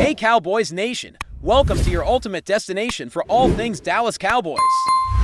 Hey Cowboys Nation, welcome to your ultimate destination for all things Dallas Cowboys.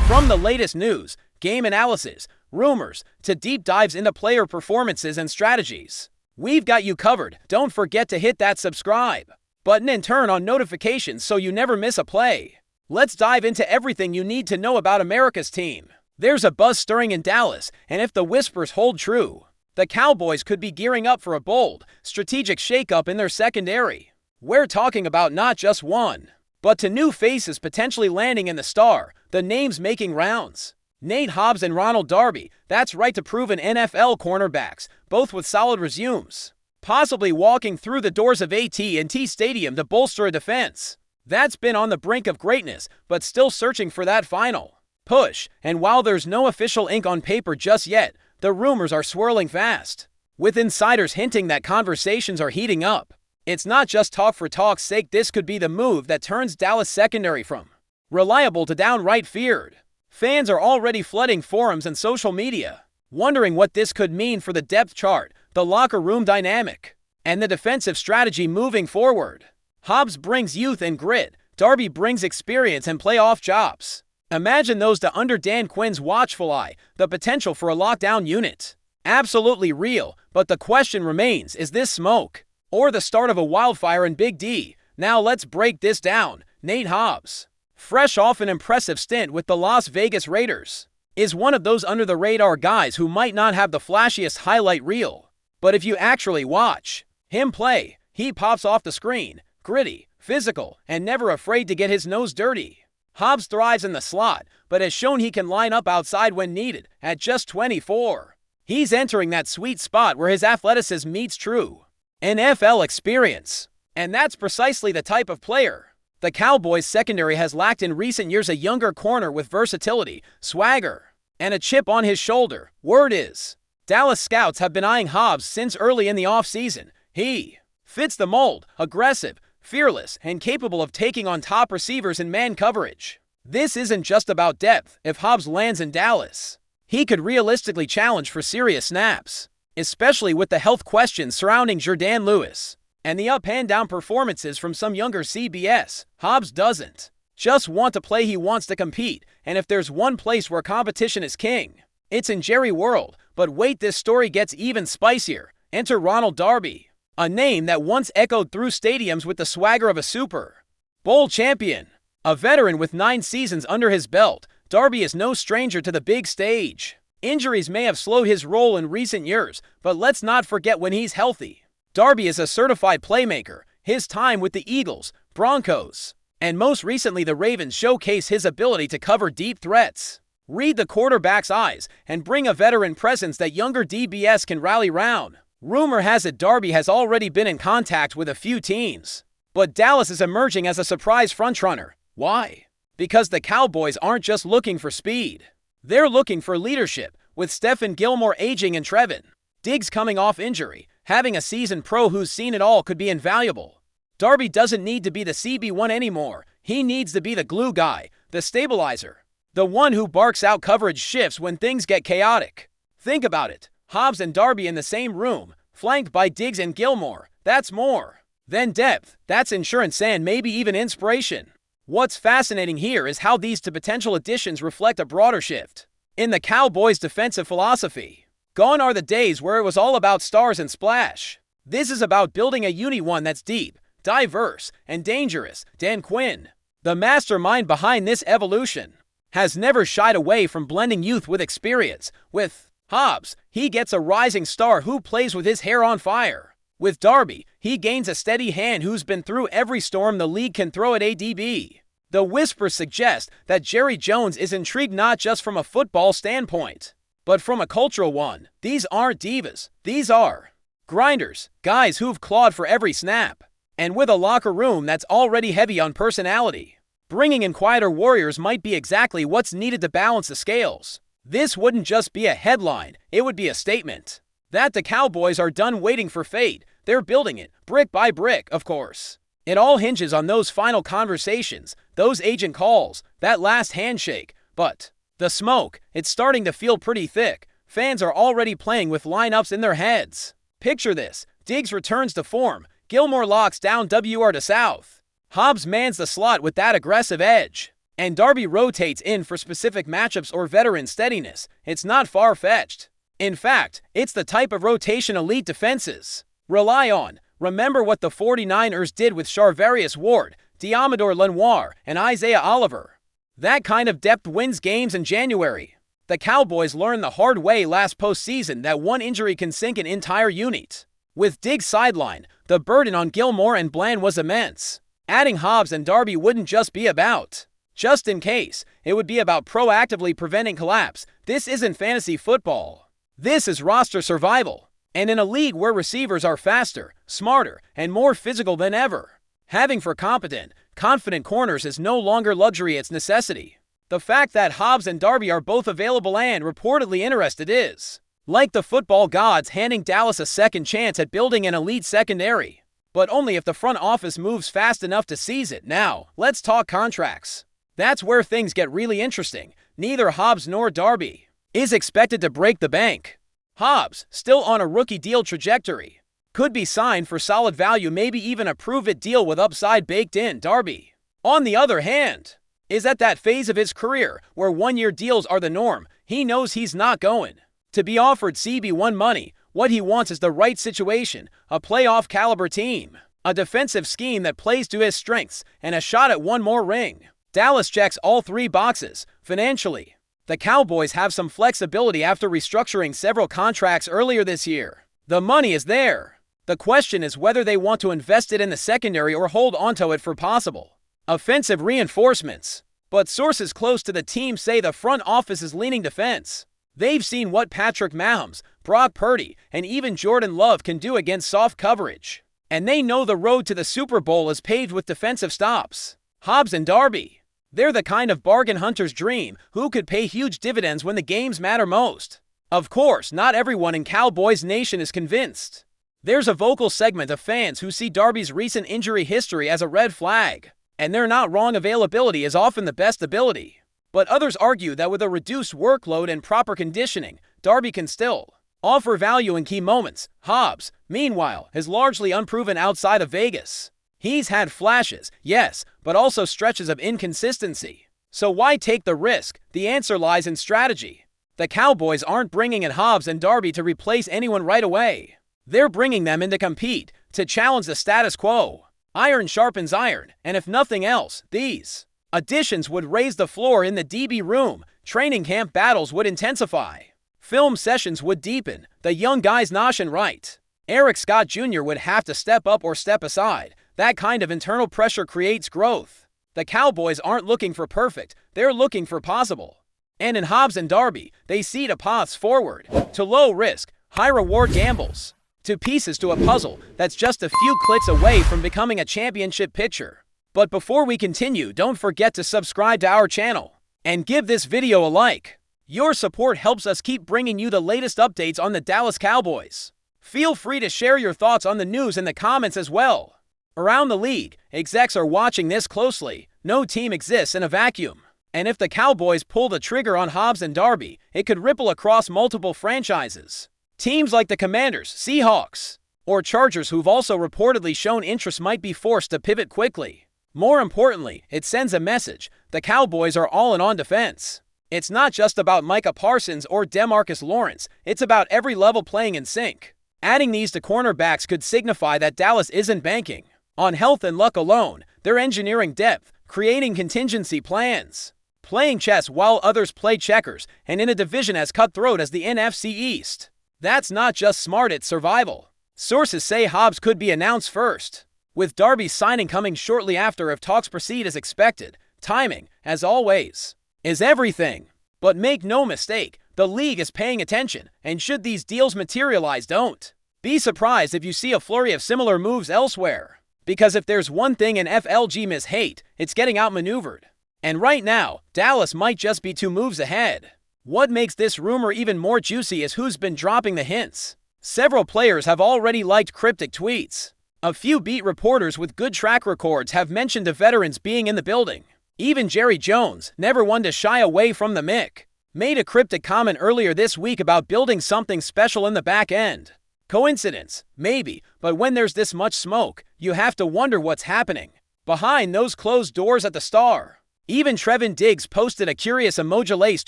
From the latest news, game analysis, rumors, to deep dives into player performances and strategies, we've got you covered. Don't forget to hit that subscribe button and turn on notifications so you never miss a play. Let's dive into everything you need to know about America's team. There's a buzz stirring in Dallas, and if the whispers hold true, the Cowboys could be gearing up for a bold, strategic shakeup in their secondary. We're talking about not just one, but two new faces potentially landing in the star, the names making rounds. Nate Hobbs and RONALD DARBY, that's right, to proven NFL cornerbacks, both with solid resumes, possibly walking through the doors of AT&T Stadium to bolster a defense that's been on the brink of greatness, but still searching for that final push. And while there's no official ink on paper just yet, the rumors are swirling fast, with insiders hinting that conversations are heating up. It's not just talk for talk's sake. This could be the move that turns Dallas secondary from reliable to downright feared. Fans are already flooding forums and social media, wondering what this could mean for the depth chart, the locker room dynamic, and the defensive strategy moving forward. Hobbs brings youth and grit. Darby brings experience and playoff chops. Imagine those two under Dan Quinn's watchful eye. The potential for a lockdown unit, absolutely real, but the question remains, is this smoke or the start of a wildfire in Big D? Now let's break this down. Nate Hobbs, fresh off an impressive stint with the Las Vegas Raiders, is one of those under-the-radar guys who might not have the flashiest highlight reel, but if you actually watch him play, he pops off the screen. Gritty, physical, and never afraid to get his nose dirty. Hobbs thrives in the slot, but has shown he can line up outside when needed. At just 24, he's entering that sweet spot where his athleticism meets true NFL experience. And that's precisely the type of player the Cowboys secondary has lacked in recent years, a younger corner with versatility, swagger, and a chip on his shoulder. Word is, Dallas scouts have been eyeing Hobbs since early in the offseason. He fits the mold, aggressive, fearless, and capable of taking on top receivers in man coverage. This isn't just about depth. If Hobbs lands in Dallas, he could realistically challenge for serious snaps, especially with the health questions surrounding Jordan Lewis and the up-and-down performances from some younger CBS. Hobbs doesn't just want to play, he wants to compete, and if there's one place where competition is king, it's in Jerry World. But wait, this story gets even spicier. Enter RONALD DARBY, a name that once echoed through stadiums with the swagger of a Super Bowl champion. A veteran with 9 seasons under his belt, Darby is no stranger to the big stage. Injuries may have slowed his role in recent years, but let's not forget when he's healthy, Darby is a certified playmaker. His time with the Eagles, Broncos, and most recently the Ravens showcase his ability to cover deep threats, read the quarterback's eyes, and bring a veteran presence that younger DBS can rally round. Rumor has it Darby has already been in contact with a few teams, but Dallas is emerging as a surprise frontrunner. Why? Because the Cowboys aren't just looking for speed. They're looking for leadership, with Stephon Gilmore aging and Trevon Diggs coming off injury. Having a seasoned pro who's seen it all could be invaluable. Darby doesn't need to be the CB1 anymore. He needs to be the glue guy, the stabilizer, the one who barks out coverage shifts when things get chaotic. Think about it. Hobbs and Darby in the same room, flanked by Diggs and Gilmore. That's more than depth. That's insurance and maybe even inspiration. What's fascinating here is how these two potential additions reflect a broader shift in the Cowboys' defensive philosophy. Gone are the days where it was all about stars and splash. This is about building a one that's deep, diverse, and dangerous. Dan Quinn, the mastermind behind this evolution, has never shied away from blending youth with experience. With Hobbs, he gets a rising star who plays with his hair on fire. With Darby, he gains a steady hand who's been through every storm the league can throw at ADB. The whispers suggest that Jerry Jones is intrigued not just from a football standpoint, but from a cultural one. These aren't divas. These are grinders, guys who've clawed for every snap. And with a locker room that's already heavy on personality, bringing in quieter warriors might be exactly what's needed to balance the scales. This wouldn't just be a headline, it would be a statement that the Cowboys are done waiting for fate. They're building it, brick by brick, of course. It all hinges on those final conversations, those agent calls, that last handshake. But the smoke, it's starting to feel pretty thick. Fans are already playing with lineups in their heads. Picture this. Diggs returns to form. Gilmore locks down WR to South. Hobbs mans the slot with that aggressive edge. And Darby rotates in for specific matchups or veteran steadiness. It's not far-fetched. In fact, it's the type of rotation elite defenses rely on. Remember what the 49ers did with Charvarius Ward, Diamador Lenoir, and Isaiah Oliver. That kind of depth wins games in January. The Cowboys learned the hard way last postseason that one injury can sink an entire unit. With Diggs sidelined, the burden on Gilmore and Bland was immense. Adding Hobbs and Darby wouldn't just be about just in case. It would be about proactively preventing collapse. This isn't fantasy football. This is roster survival. And in a league where receivers are faster, smarter, and more physical than ever, having for competent, confident corners is no longer luxury, it's necessity. The fact that Hobbs and Darby are both available and reportedly interested is like the football gods handing Dallas a second chance at building an elite secondary. But only if the front office moves fast enough to seize it. Now, let's talk contracts. That's where things get really interesting. Neither Hobbs nor Darby is expected to break the bank. Hobbs, still on a rookie deal trajectory, could be signed for solid value, maybe even a prove-it deal with upside baked in. Darby, on the other hand, is at that phase of his career where one-year deals are the norm. He knows he's not going to be offered CB1 money. What he wants is the right situation, a playoff-caliber team, a defensive scheme that plays to his strengths, and a shot at one more ring. Dallas checks all three boxes. Financially, the Cowboys have some flexibility after restructuring several contracts earlier this year. The money is there. The question is whether they want to invest it in the secondary or hold onto it for possible offensive reinforcements. But sources close to the team say the front office is leaning defense. They've seen what Patrick Mahomes, Brock Purdy, and even Jordan Love can do against soft coverage. And they know the road to the Super Bowl is paved with defensive stops. Hobbs and Darby, they're the kind of bargain hunter's dream who could pay huge dividends when the games matter most. Of course, not everyone in Cowboys Nation is convinced. There's a vocal segment of fans who see Darby's recent injury history as a red flag. And they're not wrong, availability is often the best ability. But others argue that with a reduced workload and proper conditioning, Darby can still offer value in key moments. Hobbs, meanwhile, is largely unproven outside of Vegas. He's had flashes, yes, but also stretches of inconsistency. So why take the risk? The answer lies in strategy. The Cowboys aren't bringing in Hobbs and Darby to replace anyone right away. They're bringing them in to compete, to challenge the status quo. Iron sharpens iron, and if nothing else, these additions would raise the floor in the DB room. Training camp battles would intensify. Film sessions would deepen. The young guys noshin' right. Eric Scott Jr. would have to step up or step aside. That kind of internal pressure creates growth. The Cowboys aren't looking for perfect, they're looking for possible. And in Hobbs and Darby, they see the paths forward to low risk, high reward gambles, to pieces to a puzzle that's just a few clicks away from becoming a championship pitcher. But before we continue, don't forget to subscribe to our channel and give this video a like. Your support helps us keep bringing you the latest updates on the Dallas Cowboys. Feel free to share your thoughts on the news in the comments as well. Around the league, execs are watching this closely. No team exists in a vacuum. And if the Cowboys pull the trigger on Hobbs and Darby, it could ripple across multiple franchises. Teams like the Commanders, Seahawks, or Chargers, who've also reportedly shown interest, might be forced to pivot quickly. More importantly, it sends a message. The Cowboys are all in on defense. It's not just about Micah Parsons or DeMarcus Lawrence. It's about every level playing in sync. Adding these to cornerbacks could signify that Dallas isn't banking on health and luck alone. They're engineering depth, creating contingency plans, playing chess while others play checkers, and in a division as cutthroat as the NFC East. That's not just smart, it's survival. Sources say Hobbs could be announced first, with Darby's signing coming shortly after if talks proceed as expected. Timing, as always, is everything. But make no mistake, the league is paying attention, and should these deals materialize, don't be surprised if you see a flurry of similar moves elsewhere. Because if there's one thing an FLG hate, it's getting outmaneuvered. And right now, Dallas might just be 2 moves ahead. What makes this rumor even more juicy is who's been dropping the hints. Several players have already liked cryptic tweets. A few beat reporters with good track records have mentioned the veterans being in the building. Even Jerry Jones, never one to shy away from the mic, made a cryptic comment earlier this week about building something special in the back end. Coincidence? Maybe, but when there's this much smoke, you have to wonder what's happening behind those closed doors at the Star. Even Trevin Diggs posted a curious emoji-laced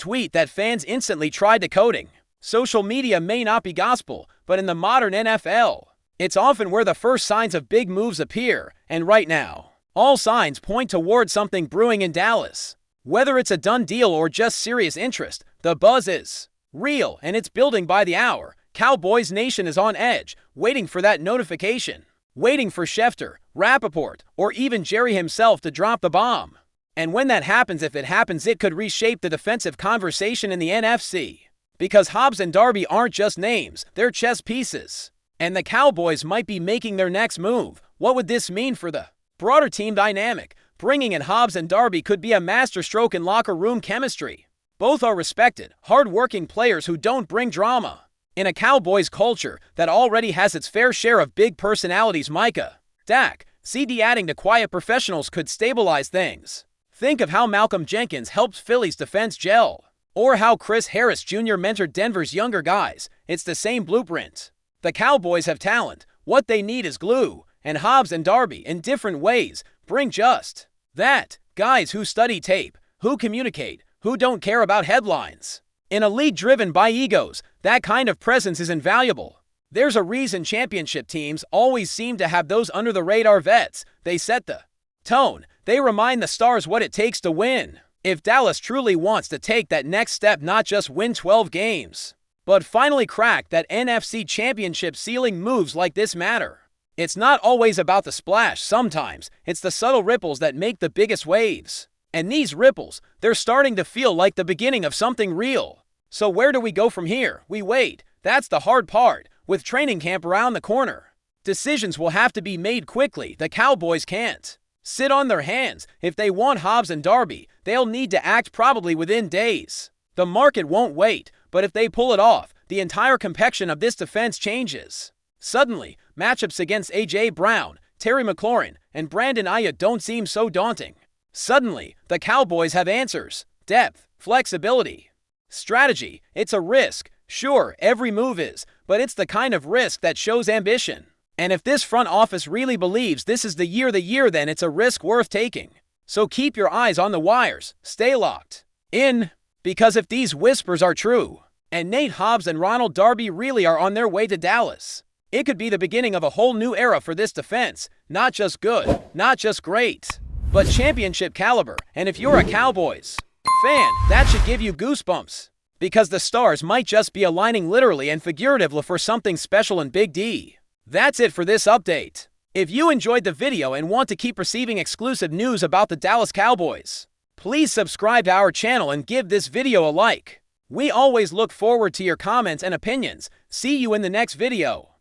tweet that fans instantly tried decoding. Social media may not be gospel, but in the modern NFL, it's often where the first signs of big moves appear, and right now, all signs point toward something brewing in Dallas. Whether it's a done deal or just serious interest, the buzz is real and it's building by the hour. Cowboys Nation is on edge, waiting for that notification, waiting for Schefter, Rappaport, or even Jerry himself to drop the bomb. And when that happens, if it happens, it could reshape the defensive conversation in the NFC. Because HOBBS and DARBY aren't just names, they're chess pieces. And the Cowboys might be making their next move. What would this mean for the broader team dynamic? Bringing in HOBBS and DARBY could be a masterstroke in locker room chemistry. Both are respected, hard-working players who don't bring drama. In a Cowboys culture that already has its fair share of big personalities, Micah, Dak, CD adding to quiet professionals could stabilize things. Think of how Malcolm Jenkins helped Philly's defense gel, or how Chris Harris Jr. mentored Denver's younger guys. It's the same blueprint. The Cowboys have talent. What they need is glue, and HOBBS and DARBY, in different ways, bring just that. Guys who study tape, who communicate, who don't care about headlines. In a league driven by egos, that kind of presence is invaluable. There's a reason championship teams always seem to have those under-the-radar vets. They set the tone. They remind the stars what it takes to win. If Dallas truly wants to take that next step, not just win 12 games, but finally crack that NFC championship ceiling, moves like this matter. It's not always about the splash. Sometimes it's the subtle ripples that make the biggest waves. And these ripples, they're starting to feel like the beginning of something real. So where do we go from here? We wait. That's the hard part. With training camp around the corner, decisions will have to be made quickly. The Cowboys can't sit on their hands. If they want HOBBS and DARBY, they'll need to act probably within days. The market won't wait, but if they pull it off, the entire complexion of this defense changes. Suddenly, matchups against A.J. Brown, Terry McLaurin, and Brandon Ayuk don't seem so daunting. Suddenly, the Cowboys have answers, depth, flexibility, strategy. It's a risk. Sure, every move is, but it's the kind of risk that shows ambition. And if this front office really believes this is the year, then it's a risk worth taking. So keep your eyes on the wires. Stay locked in, because if these whispers are true, and Nate Hobbs and Ronald Darby really are on their way to Dallas, it could be the beginning of a whole new era for this defense. Not just good, not just great, but championship caliber. And if you're a Cowboys fan, that should give you goosebumps, because the stars might just be aligning literally and figuratively for something special in Big D. That's it for this update. If you enjoyed the video and want to keep receiving exclusive news about the Dallas Cowboys, please subscribe to our channel and give this video a like. We always look forward to your comments and opinions. See you in the next video.